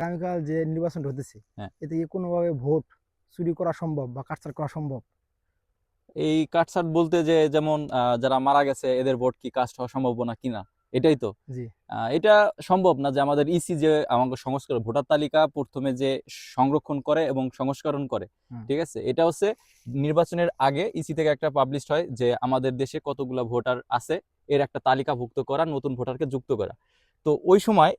আগামীকাল যে নির্বাচনটা হতেছে, হ্যাঁ, এতে কি কোনোভাবে ভোট চুরি করা সম্ভব বা কাটছাঁট করা সম্ভব? এই কাটছাট বলতে যে যেমন যারা মারা গেছে এদের ভোট কি কাস্ট হওয়া সম্ভাবনা কিনা, এটাই তো। জি। এটা সম্ভব না যে আমাদের ইসি যে আমাকে সংস্কার ভোটার তালিকা প্রথমে যে সংরক্ষণ করে এবং সংস্করণ করে, হুম। ঠিক আছে, এটা হচ্ছে নির্বাচনের আগে ইসি থেকে একটা পাবলিশ হয় যে আমাদের দেশে কতগুলা ভোটার আছে এর একটা তালিকাভুক্ত করা, নতুন ভোটারকে যুক্ত করা। তো ওই সময়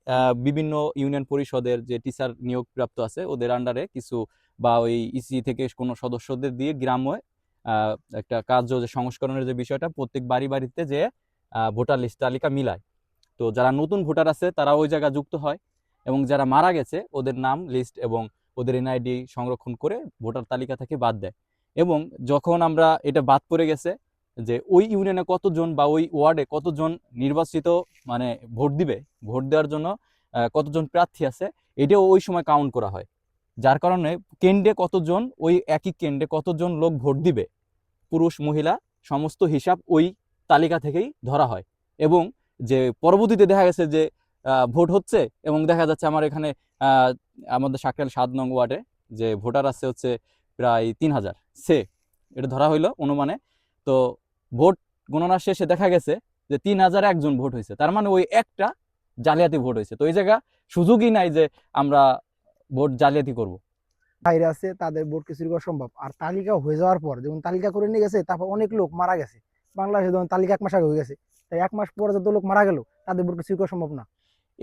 বিভিন্ন ইউনিয়ন পরিষদের যে টিচার নিয়োগ প্রাপ্ত আছে ওদের আন্ডারে কিছু বা ওই ইসি থেকে কোনো সদস্যদের দিয়ে গ্রামে আহ, একটা কার্য যে সংস্করণের যে বিষয়টা প্রত্যেক বাড়ি বাড়িতে যে ভোটার লিস্ট তালিকা মিলায়। তো যারা নতুন ভোটার আছে তারা ওই জায়গা যুক্ত হয় এবং যারা মারা গেছে ওদের নাম লিস্ট এবং ওদের এনআইডি সংরক্ষণ করে ভোটার তালিকা থেকে বাদ দেয়। এবং যখন আমরা এটা বাদ পড়ে গেছে যে ওই ইউনিয়নে কতজন বা ওই ওয়ার্ডে কতজন নির্বাচিত মানে ভোট দিবে, ভোট দেওয়ার জন্য কতজন প্রার্থী আছে, এটাও ওই সময় কাউন্ট করা হয়। যার কারণে কেন্দ্রে কতজন, ওই একই কেন্দ্রে কতজন লোক ভোট দিবে, পুরুষ মহিলা সমস্ত হিসাব ওই তালিকা থেকেই ধরা হয়। এবং যে পরবর্তীতে দেখা গেছে যে ভোট হচ্ছে এবং দেখা যাচ্ছে আমার এখানে আহ, আমাদের সাকরাইল 7 নং ওয়ার্ডে যে ভোটার আছে হচ্ছে প্রায় 3,000 সে, এটা ধরা হইলো অনুমানে। তো ভোট গণনা শেষে দেখা গেছে যে 3,001 জন ভোট হয়েছে, তার মানে ওই একটা জালিয়াতি ভোট হয়েছে। তো এই জায়গা সুযোগই নাই যে আমরা ভোট জালিয়াতি করব। বাইরে আছে তাদের ভোট কি চুরি করা সম্ভব? আর তালিকা হয়ে যাওয়ার পর যেমন তালিকা করে নিয়ে গেছে, তারপর অনেক লোক মারা গেছে। বাংলাদেশে যেমন তালিকা 1 মাস আগে হয়ে গেছে, তাই 1 মাস পরে যত লোক মারা গেল, তাদের ভোট কি চুরি করা সম্ভব না?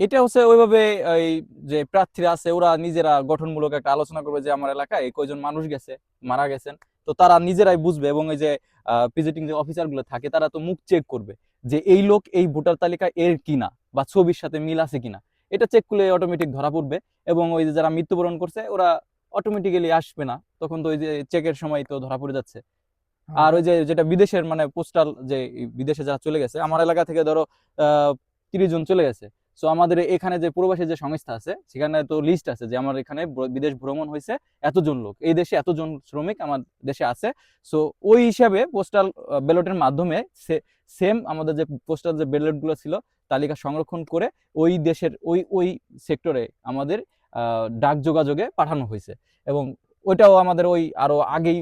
এটা হচ্ছে ওইভাবে এই যে প্রার্থীরা আছে ওরা নিজেরা গঠনমূলক একটা আলোচনা করবে যে আমার এলাকায় কয়জন মানুষ গেছে, মারা গেছেন। তো তারা নিজেরাই বুঝবে এবং এই যে প্রিজাইডিং যে অফিসার গুলো থাকে তারা তো মুখ চেক করবে যে এই লোক এই ভোটার তালিকা এর কিনা বা ছবির সাথে মিল আছে কিনা। এটা চেক করলে অটোমেটিক ধরা পড়বে এবং ওই যে যারা মৃত্যুবরণ করছে ওরা অটোমেটিক্যালি আসবে না, তখন তো ওই যে চেকের সময় তো ধরা পড়ে যাচ্ছে। হ্যাঁ, আর ওই যে যেটা বিদেশের মানে পোস্টাল যে বিদেশে যারা চলে গেছে, আমার এলাকা থেকে ধরো 30 জন চলে গেছে। সো আমাদের এখানে যে প্রবাসী যে সংস্থা আছে সেখানে তো লিস্ট আছে যে আমার এখানে বিদেশ ভ্রমণ হয়েছে এতজন লোক, এই দেশে এতজন শ্রমিক আমার দেশে আছে। সো ওই হিসাবে পোস্টাল ব্যালটের মাধ্যমে সেম আমাদের যে পোস্টাল যে ব্যালট গুলো ছিল তালিকা সংরক্ষণ করে ওই দেশের ওই ওই সেক্টরে আমাদের ডাক যোগাযোগে পাঠানো হয়েছে। এবং ওইটাও আমাদের ওই আরো আগেই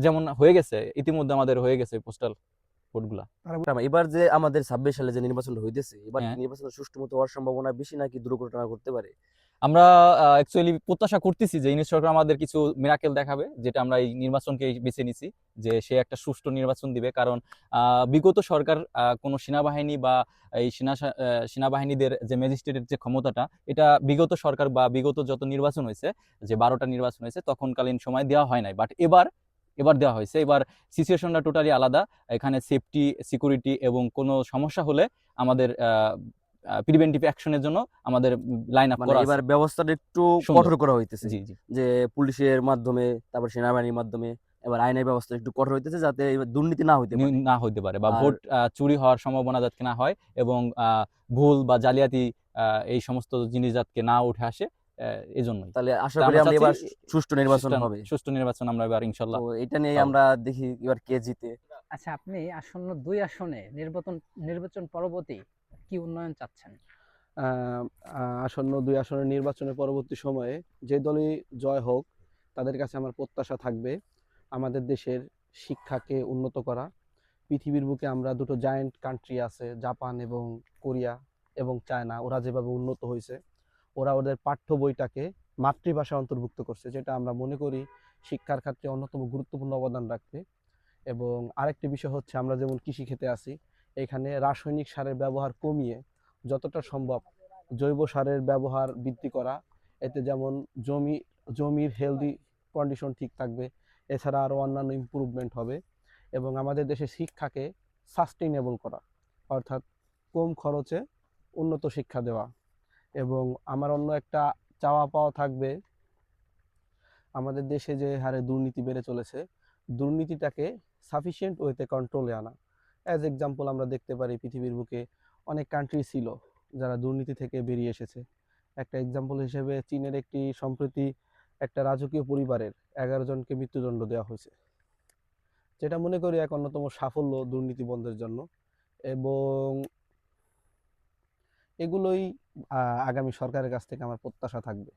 যেমন হয়ে গেছে, ইতিমধ্যে আমাদের হয়ে গেছে পোস্টাল ভোটগুলা। তারা এবার যে আমাদের 26 সালে যে নির্বাচন হইতেছে, এবার কি হ্যাঁ, নির্বাচন সুষ্ঠু মতো হওয়ার সম্ভাবনা বেশি নাকি দুর্ঘটনা ঘটতে পারে? আমরা অ্যাকচুয়ালি প্রত্যাশা করতেছি যে ইউনিট সরকার আমাদের কিছু মিরাকেল দেখাবে, যেটা আমরা এই নির্বাচনকে বেছে নিছি যে সে একটা সুষ্ঠু নির্বাচন দিবে। কারণ বিগত সরকার কোনো সেনাবাহিনী বা এই সেনাবাহিনীদের যে ম্যাজিস্ট্রেটের যে ক্ষমতাটা, এটা বিগত সরকার বা বিগত যত নির্বাচন হয়েছে, যে 12টা নির্বাচন হয়েছে তখনকালীন সময় দেওয়া হয় নাই, বাট এবার এবার দেওয়া হয়েছে। এবার সিচুয়েশনটা টোটালি আলাদা। এখানে সেফটি সিকিউরিটি এবং কোনো সমস্যা হলে আমাদের প্রিভেন্টিভ অ্যাকশনের জন্য আমাদের লাইন আপ মানে করা আছে। এবার ব্যবস্থাটা একটু সুন্দর। কঠোর করা হইতেছে, জি, জি। যে পুলিশের মাধ্যমে, তারপর সেনাবাহিনীর মাধ্যমে এবার আইনের ব্যবস্থা একটু কঠোর হইতেছে যাতে এবার দুর্নীতি না হইতে পারে। না হইতে পারে বা আর ভোট চুরি হওয়ার সম্ভাবনা যাতে না হয় এবং ভুল বা জালিয়াতি এই সমস্ত জিনিস যাতে না উঠে আসে, এজন্যই। তাহলে আশা তা করি আমরা আমরা চাচ্ছি এবার সুষ্ঠু নির্বাচন হবে। সুষ্ঠু নির্বাচন আমরা এবার তো ইনশাল্লাহ এটা নিয়ে পাবো। আমরা দেখি এবার কে জিতে। আচ্ছা, আপনি আসন্ন 2 আসনে নির্বাচন পরবর্তী কি উন্নয়ন চাচ্ছেন? আহ, আসন্ন 2 আসনের নির্বাচনের পরবর্তী সময়ে যে দলই জয় হোক, তাদের কাছে আমার প্রত্যাশা থাকবে আমাদের দেশের শিক্ষাকে উন্নত করা। পৃথিবীর বুকে আমরা দুটো জায়ান্ট কান্ট্রি আছে, জাপান এবং কোরিয়া এবং চায়না, ওরা যেভাবে উন্নত হয়েছে, ওরা ওদের পাঠ্য বইটাকে মাতৃভাষায় অন্তর্ভুক্ত করছে, যেটা আমরা মনে করি শিক্ষার ক্ষেত্রে অন্যতম গুরুত্বপূর্ণ অবদান রাখবে। এবং আরেকটি বিষয় হচ্ছে আমরা যেমন কৃষিক্ষেত্রে আছি, এখানে রাসায়নিক সারের ব্যবহার কমিয়ে যতটা সম্ভব জৈব সারের ব্যবহার বৃদ্ধি করা। এতে যেমন জমি জমির হেলদি কন্ডিশন ঠিক থাকবে, এছাড়া আরও অন্যান্য ইমপ্রুভমেন্ট হবে। এবং আমাদের দেশে শিক্ষাকে সাস্টেইনেবল করা, অর্থাৎ কম খরচে উন্নত শিক্ষা দেওয়া। এবং আমার অন্য একটা চাওয়া পাওয়া থাকবে, আমাদের দেশে যে হারে দুর্নীতি বেড়ে চলেছে, দুর্নীতিটাকে সাফিসিয়েন্ট ওয়েতে কন্ট্রোলে আনা। অ্যাজ এক্সাম্পল আমরা দেখতে পারি পৃথিবীর বুকে অনেক কান্ট্রি ছিল যারা দুর্নীতি থেকে বেরিয়ে এসেছে। একটা এক্সাম্পল হিসেবে চীনের একটি সম্প্রতি একটা রাজকীয় পরিবারের 11 জনকে মৃত্যুদণ্ড দেওয়া হয়েছে, যেটা মনে করি এক অন্যতম সাফল্য দুর্নীতি বন্ধের জন্য। এবং এগুলোই আগামী সরকারের কাছ থেকে আমার প্রত্যাশা থাকবে।